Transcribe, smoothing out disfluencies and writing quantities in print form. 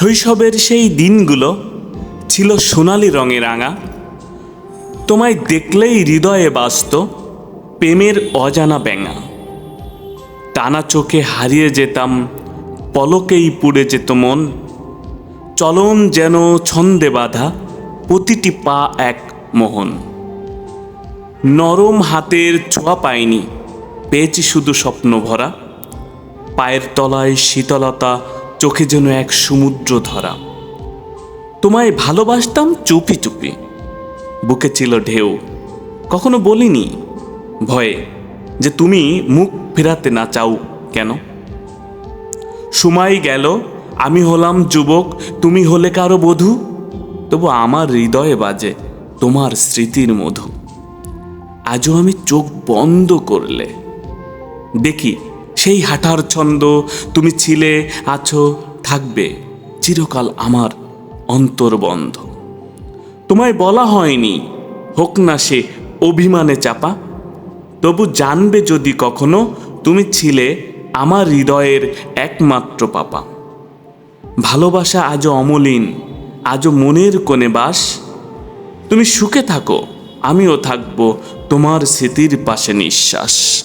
শৈশবের সেই দিনগুলো ছিল সোনালি রঙে রাঙা। তোমায় দেখলেই হৃদয়ে বাজত প্রেমের অজানা ব্যাঙা। টানা চোখে হারিয়ে যেতাম, পলকেই পুড়ে যেত মন। চলন যেন ছন্দে বাঁধা, প্রতিটি পা এক মোহন। নরম হাতের ছোঁয়া পাইনি, পেয়েছি শুধু স্বপ্ন ভরা। পায়ের তলায় শীতলতা, চোখে যেন এক সমুদ্র ধরা। তোমায় ভালোবাসতাম চুপি চুপি, বুকে ছিল ঢেউ। কখনো বলিনি ভয়ে যে তুমি মুখ ফেরাতে না চাও কেন। সময় গেল, আমি হলাম যুবক, তুমি হলে কারো বধূ। তবু আমার হৃদয়ে বাজে তোমার স্মৃতির মধু। আজও আমি চোখ বন্ধ করলে দেখি সেই হাঁটার ছন্দ। তুমি ছিলে, আছো, থাকবে চিরকাল আমার অন্তর্বন্ধ। তোমায় বলা হয়নি হোক না সে অভিমানে চাপা, তবু জানবে যদি কখনো তুমি ছিলে আমার হৃদয়ের একমাত্র পাপা। ভালোবাসা আজও অমলিন, আজও মনের কোণে বাস। তুমি সুখে থাকো, আমিও থাকবো তোমার স্মৃতির পাশে নিঃশ্বাস।